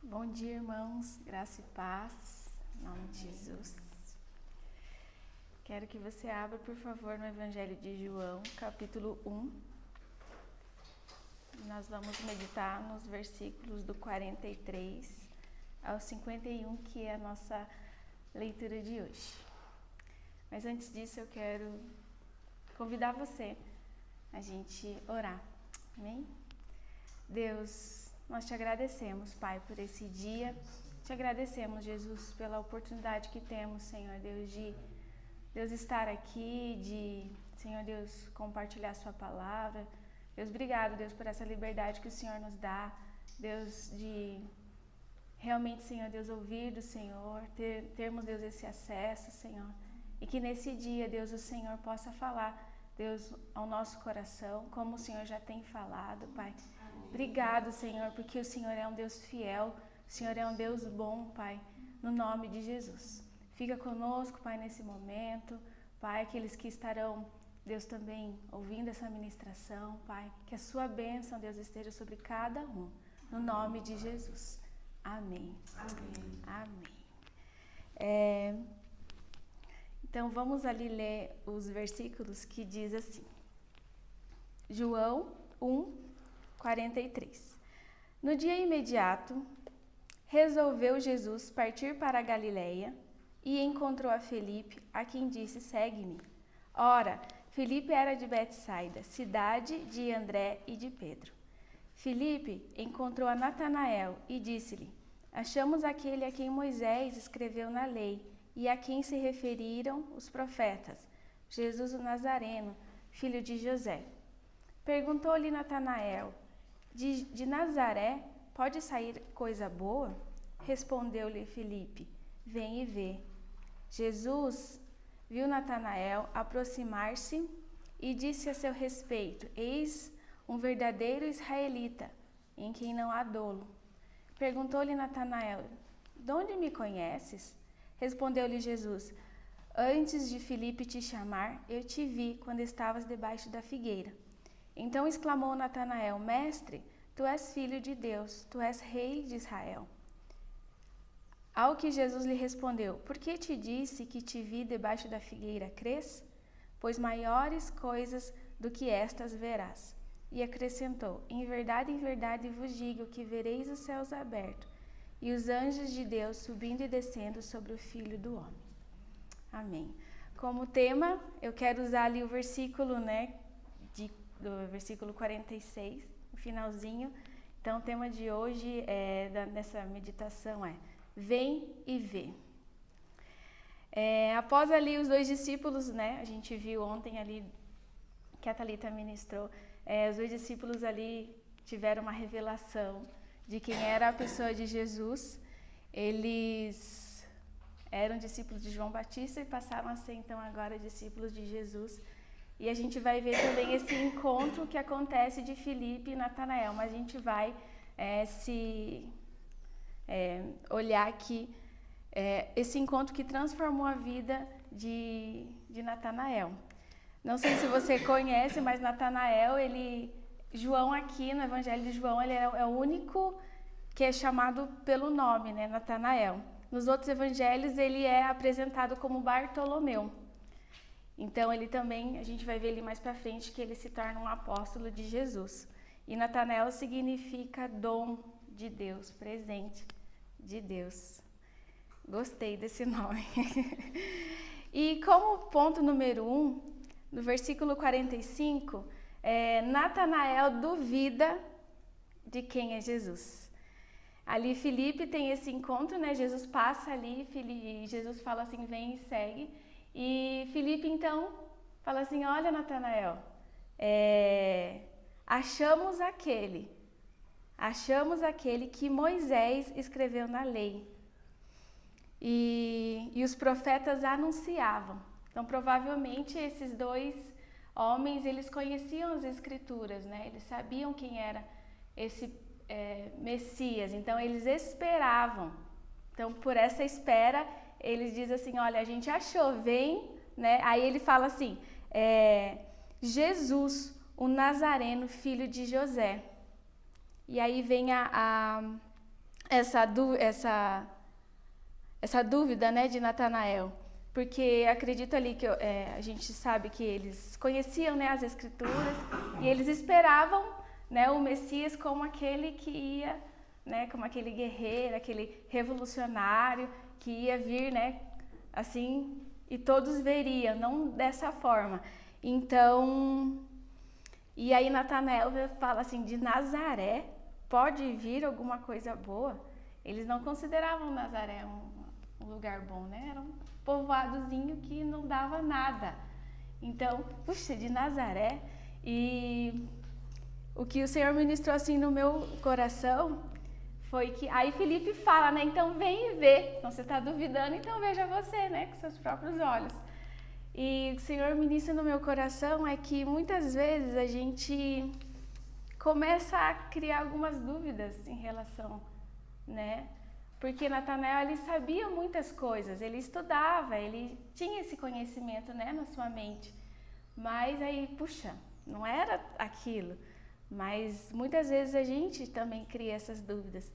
Bom dia, irmãos, graça e paz, em nome de Jesus. Quero que você abra, por favor, no Evangelho de João, capítulo 1. Nós vamos meditar nos versículos do 43 ao 51, que é a nossa leitura de hoje. Mas antes disso, eu quero convidar você a gente orar, amém? Deus, nós te agradecemos, Pai, por esse dia. Te agradecemos, Jesus, pela oportunidade que temos, Senhor Deus, de Deus estar aqui, de, Senhor Deus, compartilhar a sua palavra. Deus, obrigado, Deus, por essa liberdade que o Senhor nos dá. Deus, de realmente, Senhor Deus, ouvir do Senhor, termos, Deus, esse acesso, Senhor. E que nesse dia, Deus, o Senhor possa falar, Deus, ao nosso coração, como o Senhor já tem falado, Pai. Obrigado, Senhor, porque o Senhor é um Deus fiel, o Senhor é um Deus bom, Pai, no nome de Jesus. Fica conosco, Pai, nesse momento, Pai, aqueles que estarão, Deus, também ouvindo essa ministração, Pai, que a sua bênção, Deus, esteja sobre cada um, no nome de Jesus. Amém. Amém. Amém. Então, vamos ali ler os versículos que diz assim, João 1, 43. No dia imediato, resolveu Jesus partir para a Galileia e encontrou a Filipe, a quem disse, segue-me. Ora, Filipe era de Betsaida, cidade de André e de Pedro. Filipe encontrou a Natanael e disse-lhe, achamos aquele a quem Moisés escreveu na lei e a quem se referiram os profetas, Jesus o Nazareno, filho de José. Perguntou-lhe Natanael, de Nazaré pode sair coisa boa? Respondeu-lhe Filipe, vem e vê. Jesus viu Natanael aproximar-se e disse a seu respeito, eis um verdadeiro israelita, em quem não há dolo. Perguntou-lhe Natanael, de onde me conheces? Respondeu-lhe Jesus, antes de Filipe te chamar, eu te vi quando estavas debaixo da figueira. Então exclamou Natanael, mestre, tu és filho de Deus, tu és rei de Israel. Ao que Jesus lhe respondeu, por que te disse que te vi debaixo da figueira, crês? Pois maiores coisas do que estas verás. E acrescentou, em verdade vos digo que vereis os céus abertos e os anjos de Deus subindo e descendo sobre o Filho do Homem. Amém. Como tema, eu quero usar ali o versículo, do versículo 46, o finalzinho. Então, o tema de hoje, nessa meditação é Vem e vê. Após ali os dois discípulos, a gente viu ontem ali que a Thalita ministrou, os dois discípulos ali tiveram uma revelação de quem era a pessoa de Jesus. Eles eram discípulos de João Batista e passaram a ser então agora discípulos de Jesus. E a gente vai ver também esse encontro que acontece de Filipe e Natanael, mas a gente vai olhar aqui esse encontro que transformou a vida de Natanael. Não sei se você conhece, mas Natanael, João aqui no Evangelho de João, ele é o único que é chamado pelo nome, Natanael. Nos outros evangelhos ele é apresentado como Bartolomeu. Então ele também, a gente vai ver ali mais para frente que ele se torna um apóstolo de Jesus. E Natanael significa dom de Deus, presente de Deus. Gostei desse nome. E como ponto número 1, no versículo 45, Natanael duvida de quem é Jesus. Ali Filipe tem esse encontro, Jesus passa ali e Jesus fala assim, vem e segue. E Filipe então fala assim, olha Natanael, achamos aquele que Moisés escreveu na lei e os profetas anunciavam. Então provavelmente esses dois homens, eles conheciam as escrituras, eles sabiam quem era esse Messias, então eles esperavam. Então por essa espera, eles dizem assim, olha, a gente achou, vem, Aí ele fala assim, Jesus, o Nazareno, filho de José. E aí vem a essa dúvida, né, de Natanael. Porque acredito ali que a gente sabe que eles conheciam, né, as Escrituras e eles esperavam, né, o Messias como aquele que ia, né, como aquele guerreiro, aquele revolucionário que ia vir, né, assim, e todos veriam, não dessa forma. Então, e aí Natanael fala assim, de Nazaré pode vir alguma coisa boa? Eles não consideravam Nazaré um lugar bom, né? Era um povoadozinho que não dava nada. Então, puxa, de Nazaré. E o que o Senhor ministrou assim no meu coração foi que... Aí Felipe fala, né? Então vem e vê. Então você está duvidando, então veja você, né? Com seus próprios olhos. E o Senhor ministra no meu coração é que muitas vezes a gente começa a criar algumas dúvidas em relação, né? Porque Natanael, ele sabia muitas coisas, ele estudava, ele tinha esse conhecimento, né, na sua mente. Mas aí, puxa, não era aquilo. Mas muitas vezes a gente também cria essas dúvidas.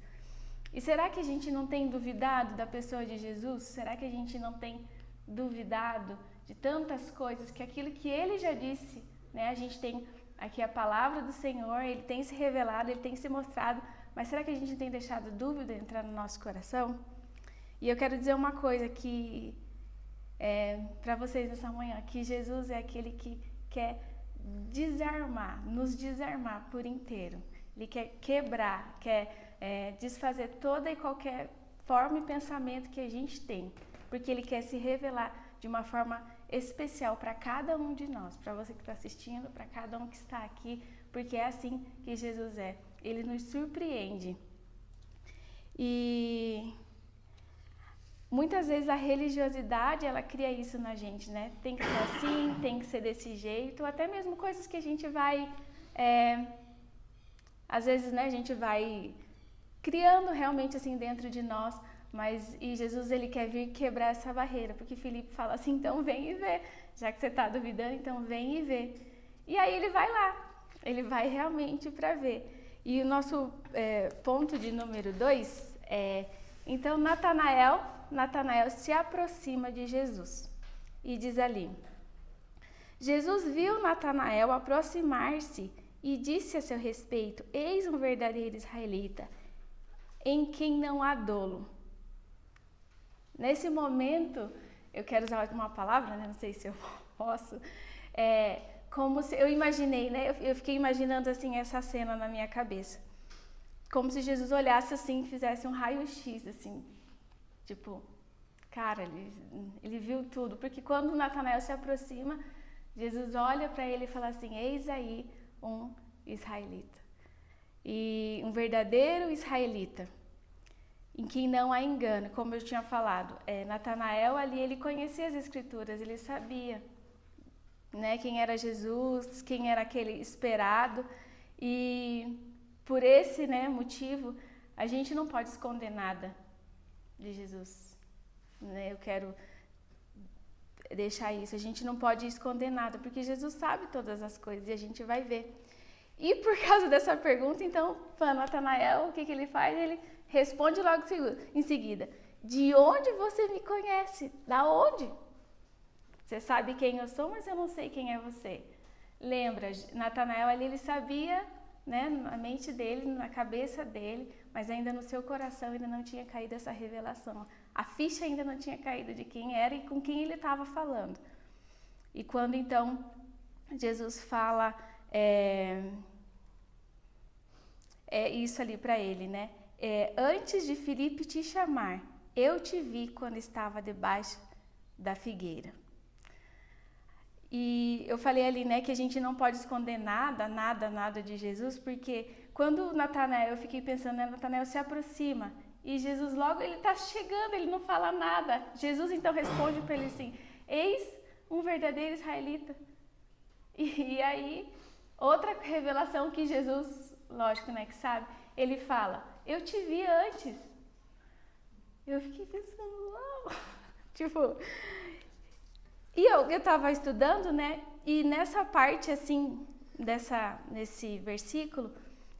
E será que a gente não tem duvidado da pessoa de Jesus? Será que a gente não tem duvidado de tantas coisas, que aquilo que ele já disse, né, a gente tem aqui a palavra do Senhor, ele tem se revelado, ele tem se mostrado, mas será que a gente tem deixado dúvida entrar no nosso coração? E eu quero dizer uma coisa que para vocês nessa manhã, que Jesus é aquele que quer nos desarmar por inteiro. Ele quer quebrar, quer desfazer toda e qualquer forma e pensamento que a gente tem, porque ele quer se revelar de uma forma especial para cada um de nós, para você que está assistindo, para cada um que está aqui, porque é assim que Jesus é. Ele nos surpreende. E muitas vezes a religiosidade, ela cria isso na gente, né? Tem que ser assim, tem que ser desse jeito, até mesmo coisas que a gente vai... às vezes, né, a gente vai criando realmente assim dentro de nós, e Jesus, ele quer vir quebrar essa barreira, porque Filipe fala assim, então vem e vê, já que você está duvidando, então vem e vê. E aí ele vai lá, ele vai realmente para ver. E o nosso ponto de número 2 é, então Natanael se aproxima de Jesus e diz ali, Jesus viu Natanael aproximar-se e disse a seu respeito, eis um verdadeiro israelita, em quem não há dolo. Nesse momento, eu quero usar uma palavra, né? Não sei se eu posso, como se eu imaginei, né? Eu fiquei imaginando assim essa cena na minha cabeça, como se Jesus olhasse assim, fizesse um raio-x, assim, tipo, cara, ele viu tudo, porque quando Natanael se aproxima, Jesus olha para ele e fala assim, eis aí um israelita, e um verdadeiro israelita, em quem não há engano, como eu tinha falado. Natanael ali, ele conhecia as Escrituras, ele sabia, né, quem era Jesus, quem era aquele esperado, e por esse, né, motivo, a gente não pode esconder nada de Jesus, né? Eu quero deixar isso, a gente não pode esconder nada, porque Jesus sabe todas as coisas e a gente vai ver. E por causa dessa pergunta, então, para Natanael, o que ele faz? Ele responde logo em seguida, de onde você me conhece? Da onde? Você sabe quem eu sou, mas eu não sei quem é você. Lembra, Natanael ali, ele sabia, né, na mente dele, na cabeça dele, mas ainda no seu coração ainda não tinha caído essa revelação. A ficha ainda não tinha caído de quem era e com quem ele estava falando. E quando então Jesus fala isso ali para ele, né? Antes de Filipe te chamar, eu te vi quando estava debaixo da figueira. E eu falei ali, né, que a gente não pode esconder nada de Jesus, porque quando Natanael, eu fiquei pensando, né, Natanael se aproxima e Jesus logo, ele está chegando, ele não fala nada. Jesus então responde para ele assim, eis um verdadeiro israelita. E aí, outra revelação que Jesus, lógico, né, que sabe, ele fala, eu te vi antes. Eu fiquei pensando, uau, tipo... E eu estava estudando, né, e nessa parte, assim, nesse versículo,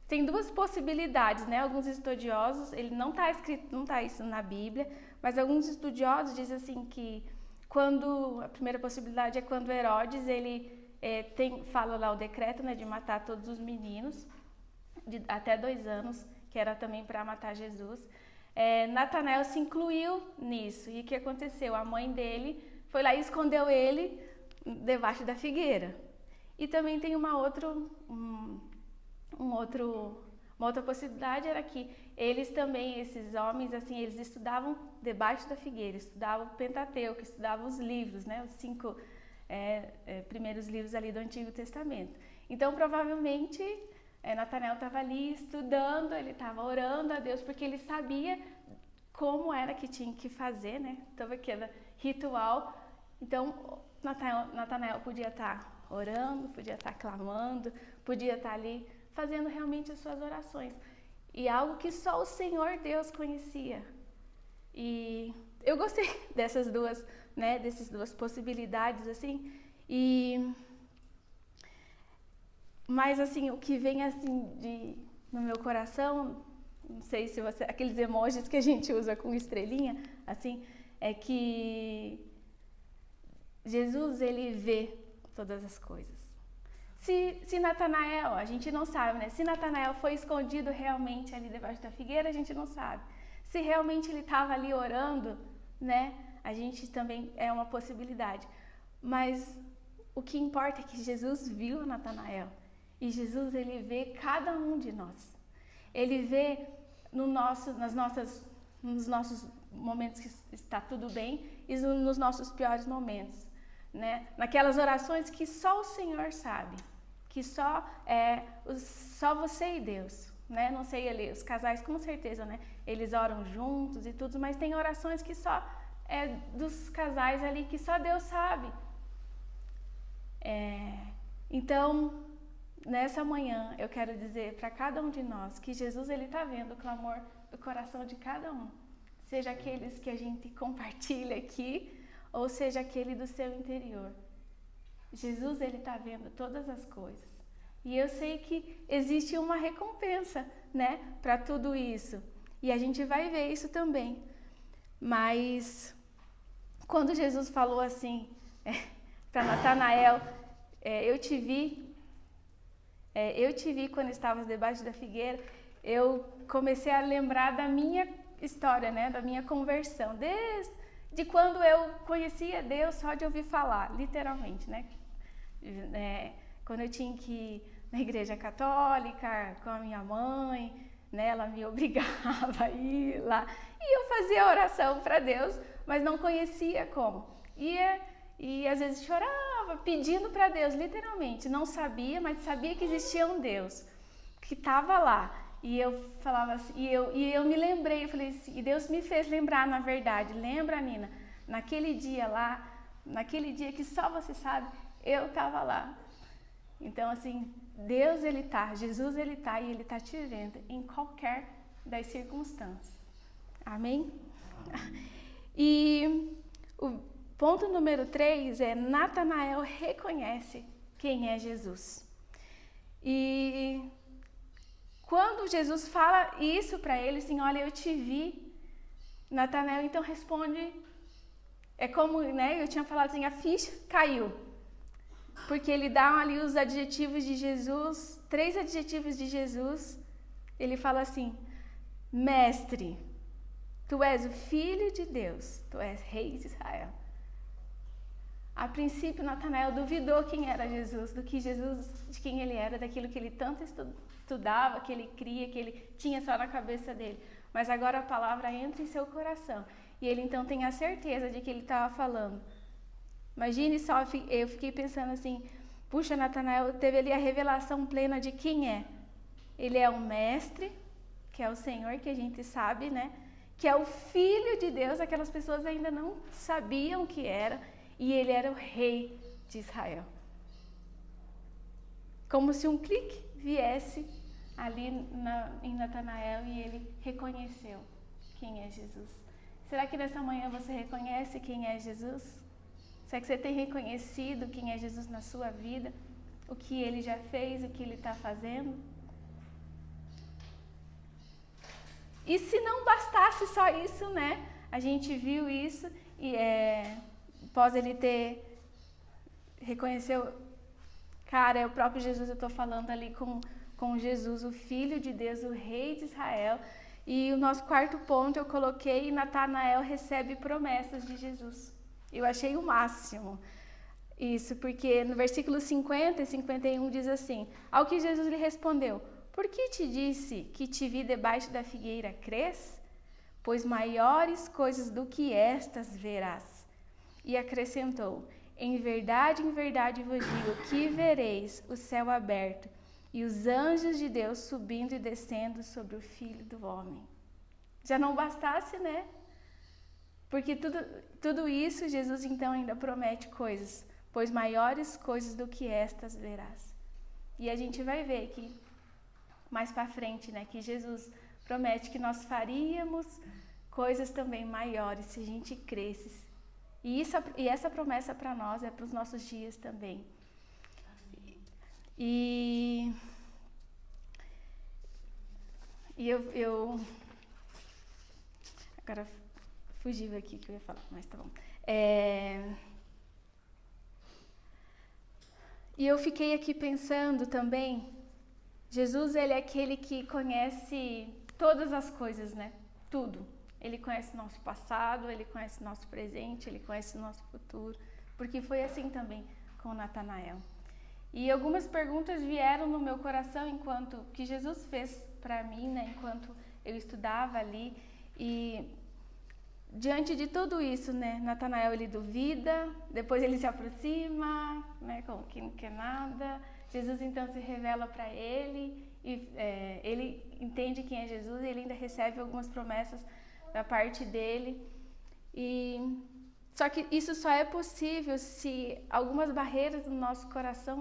tem duas possibilidades, né? Alguns estudiosos, ele não está escrito, não está isso na Bíblia, mas alguns estudiosos dizem assim que a primeira possibilidade é quando Herodes, ele fala lá o decreto, né, de matar todos os meninos de até 2 anos, que era também para matar Jesus. Natanael se incluiu nisso. E o que aconteceu? A mãe dele foi lá e escondeu ele debaixo da figueira. E também tem uma outra possibilidade, era que eles também, esses homens, assim, eles estudavam debaixo da figueira, estudavam o Pentateuco, estudavam os livros, né, os 5 primeiros livros ali do Antigo Testamento. Então, provavelmente, Natanael estava ali estudando, ele estava orando a Deus, porque ele sabia como era que tinha que fazer, né, todo aquele ritual. Então, Natanael podia estar orando, podia estar clamando, podia estar ali fazendo realmente as suas orações. E algo que só o Senhor Deus conhecia. E eu gostei dessas duas possibilidades, assim. Mas, assim, o que vem, assim, no meu coração, não sei se aqueles emojis que a gente usa com estrelinha, assim, é que Jesus, ele vê todas as coisas. Se Natanael, a gente não sabe, né? Se Natanael foi escondido realmente ali debaixo da figueira, a gente não sabe. Se realmente ele estava ali orando, né? A gente também é uma possibilidade. Mas o que importa é que Jesus viu Natanael. E Jesus, ele vê cada um de nós. Ele vê nos nossos momentos que está tudo bem e nos nossos piores momentos, né? Naquelas orações que só o Senhor sabe, que só você e Deus, né? Não sei ali, os casais com certeza, né? Eles oram juntos e tudo, mas tem orações que só dos casais ali que só Deus sabe. Então, nessa manhã, eu quero dizer para cada um de nós que Jesus, ele está vendo o clamor do coração de cada um. Seja aqueles que a gente compartilha aqui, ou seja aquele do seu interior. Jesus, ele está vendo todas as coisas. E eu sei que existe uma recompensa, né, para tudo isso. E a gente vai ver isso também. Mas, quando Jesus falou assim, para Natanael, eu te vi quando estavas debaixo da figueira, eu comecei a lembrar da minha história, né, da minha conversão, de quando eu conhecia Deus só de ouvir falar, literalmente, né, quando eu tinha que ir na igreja católica com a minha mãe, né, ela me obrigava a ir lá, e eu fazia oração para Deus, mas não conhecia como, e às vezes chorava, pedindo para Deus, literalmente, não sabia, mas sabia que existia um Deus, que estava lá. E eu falava assim, e eu me lembrei, eu falei assim, e Deus me fez lembrar, na verdade, lembra, Nina, naquele dia lá, naquele dia que só você sabe, eu estava lá. Então, assim, Deus, ele tá, Jesus, ele tá, e ele tá te vendo em qualquer das circunstâncias. Amém? E o ponto número 3 é Natanael reconhece quem é Jesus. E quando Jesus fala isso para ele, assim, olha, eu te vi, Natanael então responde, é como, né, eu tinha falado assim, a ficha caiu. Porque ele dá ali os adjetivos de Jesus, 3 adjetivos de Jesus. Ele fala assim, mestre, tu és o Filho de Deus, tu és Rei de Israel. A princípio, Natanael duvidou quem era Jesus, de quem ele era, daquilo que ele tanto estudava, que ele cria, que ele tinha só na cabeça dele. Mas agora a palavra entra em seu coração. E ele então tem a certeza de que ele estava falando. Imagine só, eu fiquei pensando assim, puxa, Natanael teve ali a revelação plena de quem é. Ele é o mestre, que é o Senhor, que a gente sabe, né? Que é o Filho de Deus, aquelas pessoas ainda não sabiam que era. E ele era o Rei de Israel. Como se um clique viesse ali em Natanael e ele reconheceu quem é Jesus. Será que nessa manhã você reconhece quem é Jesus? Será que você tem reconhecido quem é Jesus na sua vida? O que ele já fez, o que ele está fazendo? E se não bastasse só isso, né? A gente viu isso e após ele ter reconheceu, cara, é o próprio Jesus, eu estou falando ali com Jesus, o Filho de Deus, o Rei de Israel. E o nosso quarto ponto eu coloquei: Natanael recebe promessas de Jesus. Eu achei o máximo isso, porque no versículo 50 e 51 diz assim: ao que Jesus lhe respondeu: por que te disse que te vi debaixo da figueira, crês? Pois maiores coisas do que estas verás. E acrescentou: em verdade vos digo que vereis o céu aberto e os anjos de Deus subindo e descendo sobre o Filho do Homem. Já não bastasse, né? Porque tudo isso, Jesus então ainda promete coisas, pois maiores coisas do que estas verás. E a gente vai ver que mais para frente, né, que Jesus promete que nós faríamos coisas também maiores se a gente cresce. E essa promessa para nós é para os nossos dias também. E eu agora fugiu aqui que eu ia falar, mas tá bom. E eu fiquei aqui pensando também, Jesus, ele é aquele que conhece todas as coisas, né? Tudo. Ele conhece nosso passado, ele conhece nosso presente, ele conhece nosso futuro, porque foi assim também com Natanael. E algumas perguntas vieram no meu coração enquanto que Jesus fez para mim, né? Enquanto eu estudava ali. E diante de tudo isso, né? Natanael, ele duvida, depois ele se aproxima, né? Como que não quer nada. Jesus então se revela para ele e ele entende quem é Jesus e ele ainda recebe algumas promessas da parte dele. Só que isso só é possível se algumas barreiras do nosso coração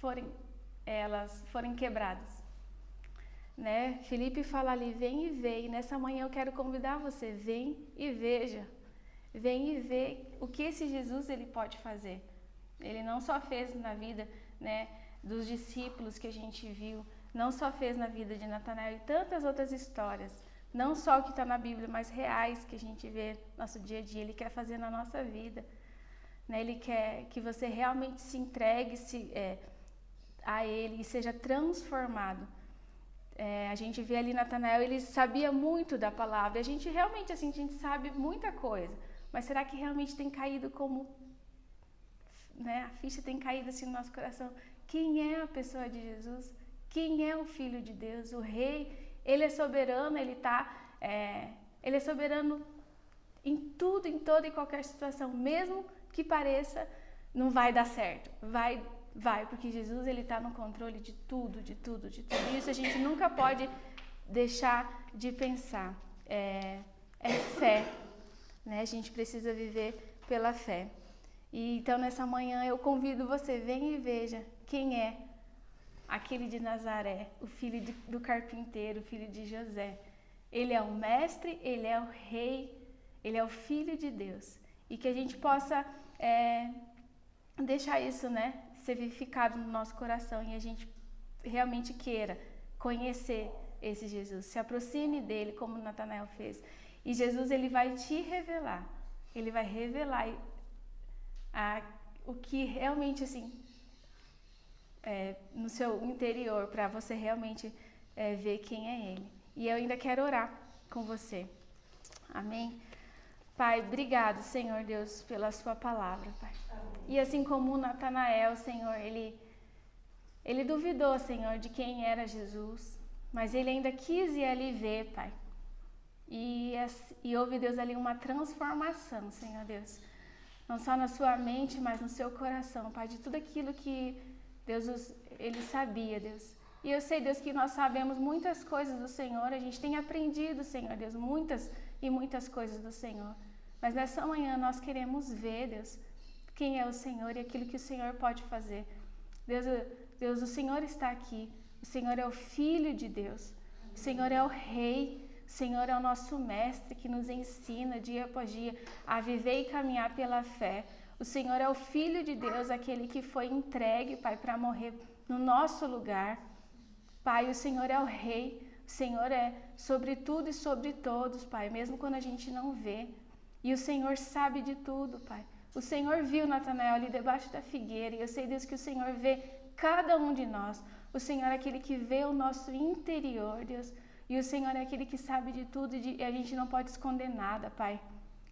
forem quebradas, né? Felipe fala ali: vem e vê. E nessa manhã eu quero convidar você: vem e veja, vem e vê o que esse Jesus ele pode fazer. Ele não só fez na vida, né, dos discípulos que a gente viu, não só fez na vida de Natanael e tantas outras histórias, não só o que está na Bíblia, mas reais que a gente vê no nosso dia a dia. Ele quer fazer na nossa vida, né? Ele quer que você realmente se entregue a Ele e seja transformado. A gente vê ali Natanael, ele sabia muito da palavra. A gente realmente, assim, a gente sabe muita coisa, mas será que realmente tem caído como, né, a ficha tem caído assim no nosso coração? Quem é a pessoa de Jesus? Quem é o Filho de Deus? O Rei? Ele é soberano, ele é soberano em tudo, em toda e qualquer situação, mesmo que pareça não vai dar certo, vai, porque Jesus ele está no controle de tudo, de tudo, de tudo. Isso a gente nunca pode deixar de pensar. É fé, né? A gente precisa viver pela fé. E então nessa manhã eu convido você: vem e veja quem é aquele de Nazaré, o filho do carpinteiro, o filho de José. Ele é o mestre, ele é o rei, ele é o Filho de Deus. E que a gente possa deixar isso, né, ser vivificado no nosso coração e a gente realmente queira conhecer esse Jesus. Se aproxime dele, como Natanael fez. E Jesus, ele vai te revelar. Ele vai revelar o que realmente, assim, no seu interior, para você realmente ver quem é ele. E eu ainda quero orar com você. Amém? Pai, obrigado, Senhor Deus, pela sua palavra, Pai. E assim como Natanael, Senhor, ele duvidou, Senhor, de quem era Jesus, mas ele ainda quis ir ali ver, Pai. E houve, Deus, ali uma transformação, Senhor Deus. Não só na sua mente, mas no seu coração, Pai, de tudo aquilo que Deus, ele sabia, Deus. E eu sei, Deus, que nós sabemos muitas coisas do Senhor, a gente tem aprendido, Senhor Deus, muitas e muitas coisas do Senhor. Mas nessa manhã nós queremos ver, Deus, quem é o Senhor e aquilo que o Senhor pode fazer. Deus, o Senhor está aqui, o Senhor é o Filho de Deus, o Senhor é o Rei, o Senhor é o nosso Mestre que nos ensina dia após dia a viver e caminhar pela fé. O Senhor é o Filho de Deus, aquele que foi entregue, Pai, para morrer no nosso lugar. Pai, o Senhor é o Rei, o Senhor é sobre tudo e sobre todos, Pai, mesmo quando a gente não vê. E o Senhor sabe de tudo, Pai. O Senhor viu Natanael ali debaixo da figueira, e eu sei, Deus, que o Senhor vê cada um de nós. O Senhor é aquele que vê o nosso interior, Deus. E o Senhor é aquele que sabe de tudo e a gente não pode esconder nada, Pai.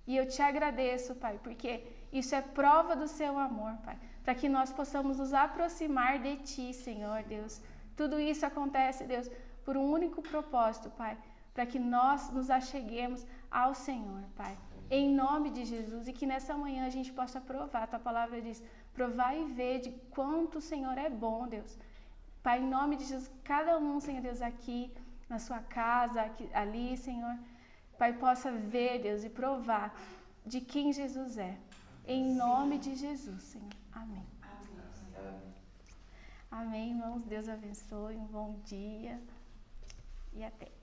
E eu te agradeço, Pai, porque isso é prova do seu amor, Pai. Para que nós possamos nos aproximar de Ti, Senhor, Deus. Tudo isso acontece, Deus, por um único propósito, Pai. Para que nós nos acheguemos ao Senhor, Pai. Em nome de Jesus. E que nessa manhã a gente possa provar. Tua palavra diz, provar e ver de quanto o Senhor é bom, Deus. Pai, em nome de Jesus, cada um, Senhor Deus, aqui na sua casa, aqui, ali, Senhor, Pai, possa ver, Deus, e provar de quem Jesus é. Em nome de Jesus, Senhor. Amém. Amém, irmãos. Deus abençoe. Um bom dia e até.